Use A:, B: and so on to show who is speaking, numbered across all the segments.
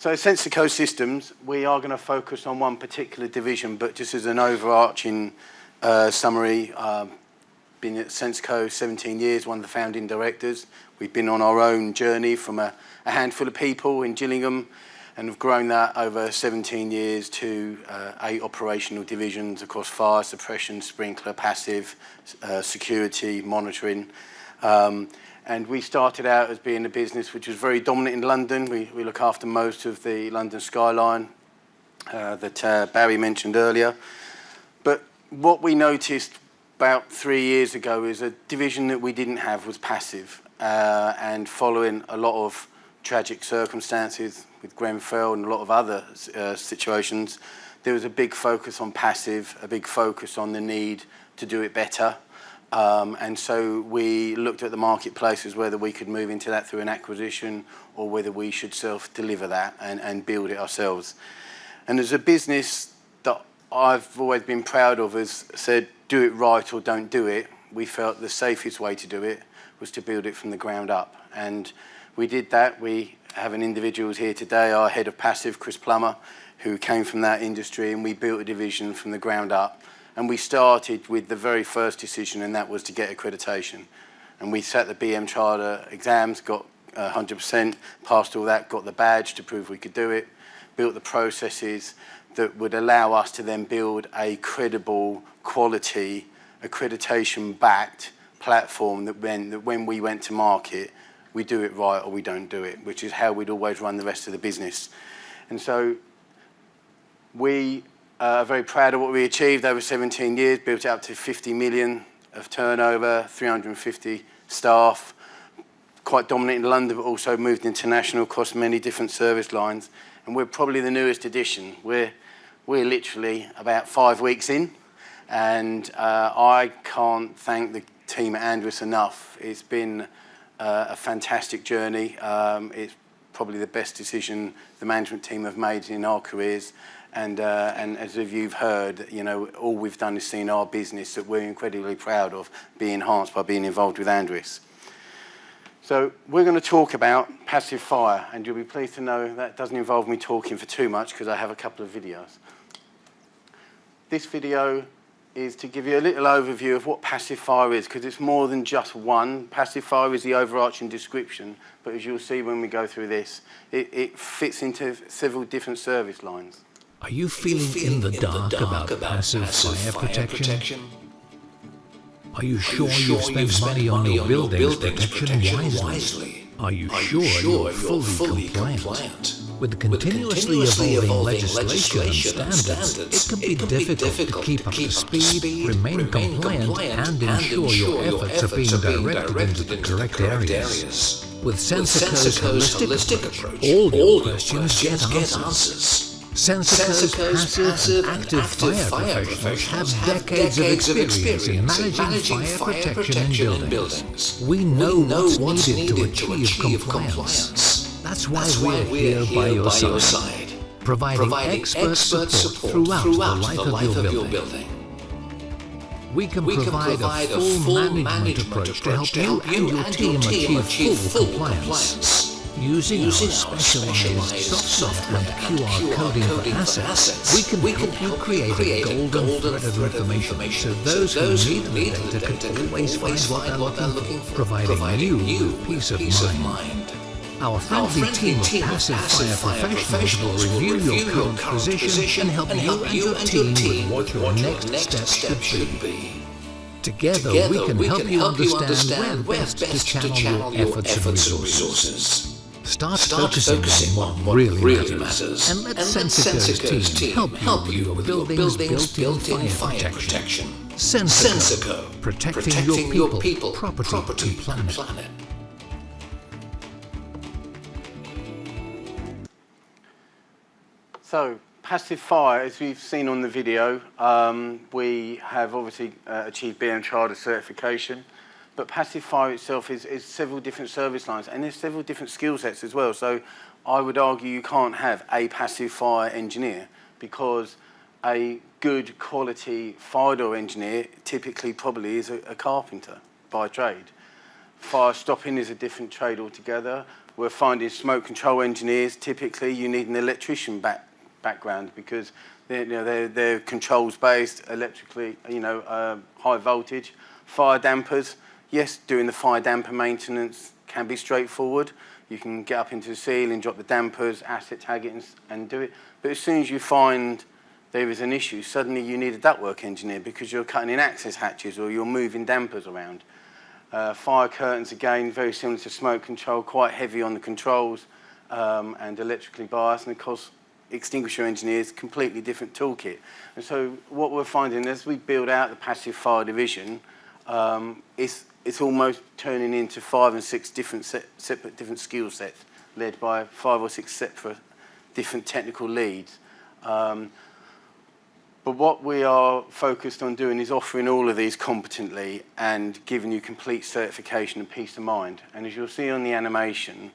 A: So Senseco Systems, we are going to focus on one particular division, but just as an overarching summary, been at Senseco 17 years, one of the founding directors. We've been on our own journey from a handful of people in Gillingham, and have grown that over 17 years to 8 operational divisions across fire, suppression, sprinkler, passive, security, monitoring. And we started out as being a business which was very dominant in London. We look after most of the London skyline that Barry mentioned earlier. But what we noticed about 3 years ago is a division that we didn't have was passive. And following a lot of tragic circumstances with Grenfell and a lot of other situations, there was a big focus on passive, a big focus on the need to do it better. And so we looked at the marketplace as whether we could move into that through an acquisition or whether we should self-deliver that and build it ourselves. And as a business that I've always been proud of has said, do it right or don't do it, we felt the safest way to do it was to build it from the ground up. And we did that. We have an individual here today, our head of passive, Chris Plummer, who came from that industry, and we built a division from the ground up. And we started with the very first decision, and that was to get accreditation. And we sat the BM Charter exams, got 100%, passed all that, got the badge to prove we could do it, built the processes that would allow us to then build a credible, quality, accreditation-backed platform that when we went to market, we do it right or we don't do it, which is how we'd always run the rest of the business. And so we are very proud of what we achieved over 17 years, built it up to 50 million of turnover, 350 staff, quite dominant in London, but also moved international across many different service lines. And we're probably the newest addition. We're literally about 5 weeks in, and I can't thank the team at Andwis enough. It's been a fantastic journey. It's probably the best decision the management team have made in our careers. And as you've heard, you know, all we've done is seen our business that we're incredibly proud of be enhanced by being involved with Andwis. So we're going to talk about passive fire, and you'll be pleased to know that doesn't involve me talking for too much because I have a couple of videos. This video is to give you a little overview of what passive fire is, because it's more than just one. Passive fire is the overarching description, but as you'll see when we go through this, it fits into several different service lines.
B: Are you feeling in the dark about passive fire protection? Are you sure you've spent money on your building's protection wisely? Are you sure you're fully compliant? With the continuously evolving legislation and standards, it can be difficult to keep up to speed, remain compliant, and ensure your efforts are being directed into the correct areas. With Senseco's holistic approach, all your questions get answers. Senseco's passive and active fire professionals have decades of experience in managing fire protection in buildings. We know what's needed to achieve compliance. That's why we're here by your side, providing expert support throughout the life of your building. We can provide a full management approach to help you and your team achieve full compliance. Using our specialized software and QR coding for assets, we can help you create a golden thread of information so those who need the data can always find what they're looking for, providing you peace of mind. Our friendly team of passive fire professionals will review your current position and help you and your team with what your next steps should be. Together we can help you understand where best to channel your efforts and resources. Start focusing on what really matters, and let Senseco's team help you with your building's built-in fire protection. Senseco, protecting your people, property and planet.
A: So, passive fire, as we've seen on the video, we have obviously achieved BM Charter certification. But passive fire itself is several different service lines, and there's several different skill sets as well. So I would argue you can't have a passive fire engineer, because a good quality fire door engineer typically probably is a carpenter by trade. Fire stopping is a different trade altogether. we're finding smoke control engineers, typically you need an electrician background because they're controls based, electrically, high voltage. Fire dampers, yes, doing the fire damper maintenance can be straightforward. You can get up into the ceiling, drop the dampers, asset tag it and do it. But as soon as you find there is an issue, suddenly you need a ductwork engineer because you're cutting in access hatches or you're moving dampers around. Fire curtains, again, very similar to smoke control, quite heavy on the controls and electrically biased. And of course, extinguisher engineers, completely different toolkit. And so what we're finding as we build out the passive fire division, it's almost turning into 5 and 6 different different skill sets, led by 5 or 6 separate different technical leads. But what we are focused on doing is offering all of these competently and giving you complete certification and peace of mind. And as you'll see on the animation,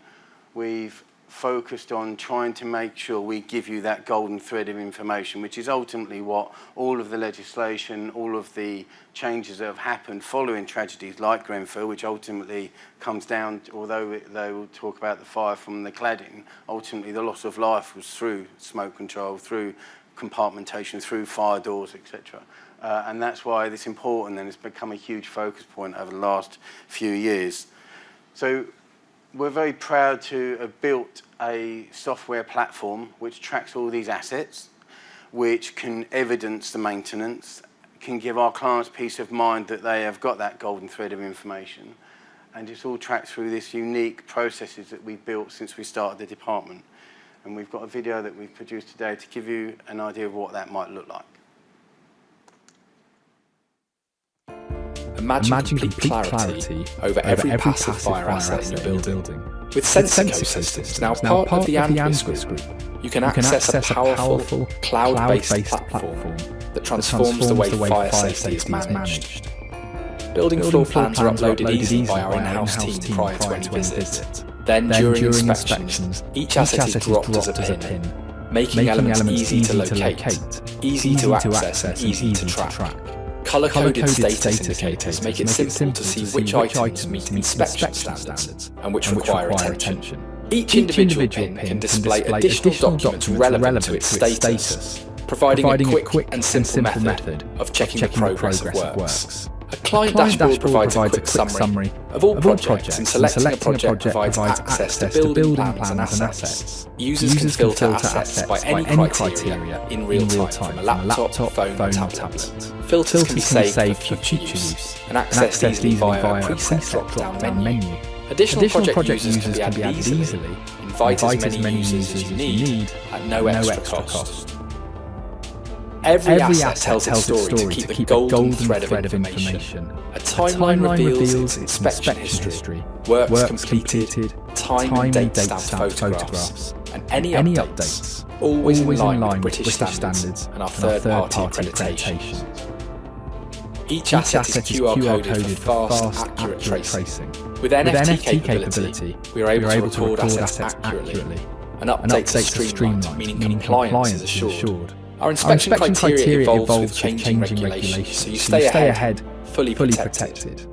A: we've focused on trying to make sure we give you that golden thread of information, which is ultimately what all of the legislation, all of the changes that have happened following tragedies like Grenfell, which ultimately comes down, although they will talk about the fire from the cladding, ultimately the loss of life was through smoke control, through compartmentation, through fire doors, etc. And that's why it's important and it's become a huge focus point over the last few years. So we're very proud to have built a software platform which tracks all these assets, which can evidence the maintenance, can give our clients peace of mind that they have got that golden thread of information. And it's all tracked through this unique processes that we've built since we started the department. And we've got a video that we've produced today to give you an idea of what that might look like.
C: Imagine complete clarity over every passive fire asset in your building. With Senseco Systems, now part of the andwis group, you can access a powerful, cloud-based platform that transforms the way fire safety is managed. Building floor plans are uploaded easily by our in-house team prior to any visit. Then, during inspections, each asset is dropped as a pin, making elements easy to locate, easy to access and easy to track. Colour-coded status indicators make it simple to see which items meet inspection standards and which require attention. Each individual pin can display additional documents relevant to its status, providing a quick and simple method of checking the progress of works. A client dashboard provides a quick summary of all projects, and selecting a project provides access to building plans and assets. Users can filter assets by any criteria in real time from a laptop, phone, or tablet. Filters can be saved for future use and accessed easily via a preset drop-down menu. Additional project users can be added easily. Invite as many users as you need at no extra cost. Every asset tells its story to keep the golden thread of information. A timeline reveals its inspection history, works completed, time and date stamped photographs, and any updates, always in line with British standards and our third-party accreditation. Each asset is QR coded for fast, accurate tracing. With NFT capability, we are able to record assets accurately, and updates are streamlined, meaning compliance is assured. Our inspection criteria evolves with changing regulations, so you stay ahead, fully protected.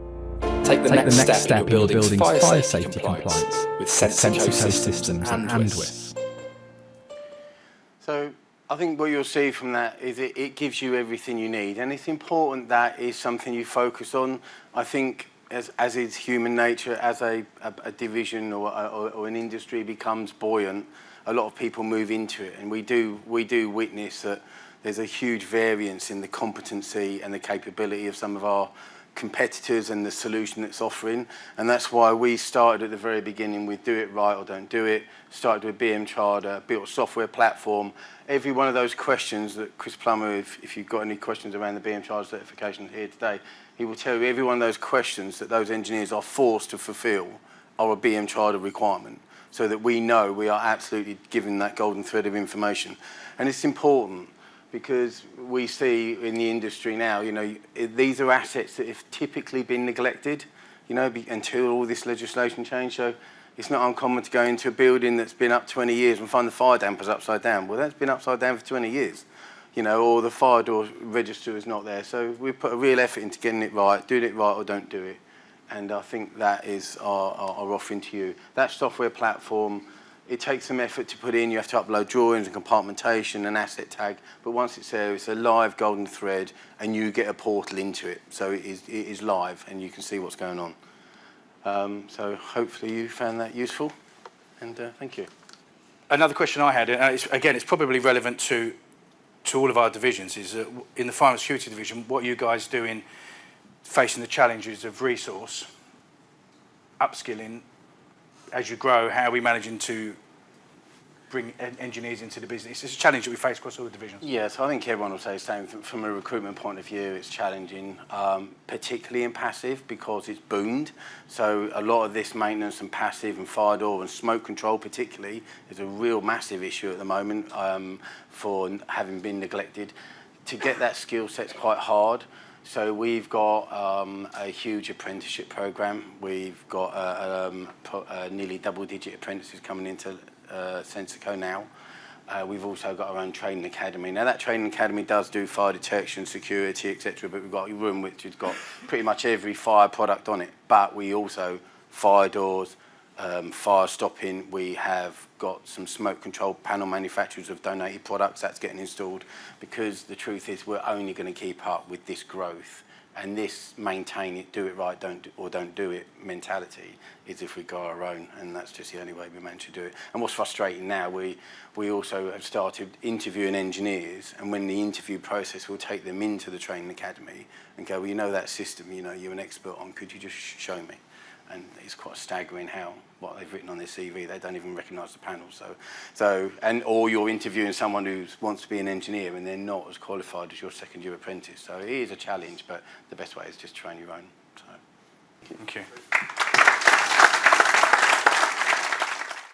C: Take the next step in your building's fire safety compliance with Senseco Systems and andwis.
A: So I think what you'll see from that is it gives you everything you need, and it's important that is something you focus on. I think as is human nature, as a division or an industry becomes buoyant, a lot of people move into it, and we do witness that there's a huge variance in the competency and the capability of some of our competitors and the solution it's offering, and that's why we started at the very beginning with do it right or don't do it, started with BM Charter, built a software platform. Every one of those questions that Chris Plummer, if you've got any questions around the BM Charter certification here today, he will tell you every one of those questions that those engineers are forced to fulfill are a BM Charter requirement, so that we know we are absolutely giving that golden thread of information. And it's important because we see in the industry now, these are assets that have typically been neglected, until all this legislation changed. So it's not uncommon to go into a building that's been up 20 years and find the fire dampers upside down. Well, that's been upside down for 20 years, or the fire door register is not there. So we put a real effort into getting it right, doing it right or don't do it. And I think that is our offering to you. That software platform, it takes some effort to put in. You have to upload drawings and compartmentation and asset tag. But once it's there, it's a live golden thread, and you get a portal into it. So it is live, and you can see what's going on. So hopefully you found that useful, and thank you.
D: Another question I had, it's probably relevant to all of our divisions, is in the fire and security division, what are you guys doing facing the challenges of resource, upskilling as you grow? How are we managing to bring engineers into the business? It's a challenge that we face across all the divisions.
A: Yes, I think everyone will say the same. From a recruitment point of view, it's challenging, particularly in passive, because it's boomed. So a lot of this maintenance and passive and fire door and smoke control particularly is a real massive issue at the moment for having been neglected. To get that skill set's quite hard. So we've got a huge apprenticeship program. We've got nearly double-digit apprentices coming into Senseco now. We've also got our own training academy. Now that training academy does do fire detection, security, etc. But we've got a room which has got pretty much every fire product on it. But we also fire doors, fire stopping. We have got some smoke control panel manufacturers of donated products that's getting installed, because the truth is we're only going to keep up with this growth, and this maintain it, do it right, don't do it mentality is if we go our own, and that's just the only way we manage to do it. And what's frustrating now, we also have started interviewing engineers, and when the interview process, we'll take them into the training academy and go, well, you know that system, you know, you're an expert on, could you just show me? And it's quite staggering what they've written on their CV. They don't even recognise the panel. Or you're interviewing someone who wants to be an engineer and they're not as qualified as your second-year apprentice. So it is a challenge, but the best way is just train your own. So,
D: thank you.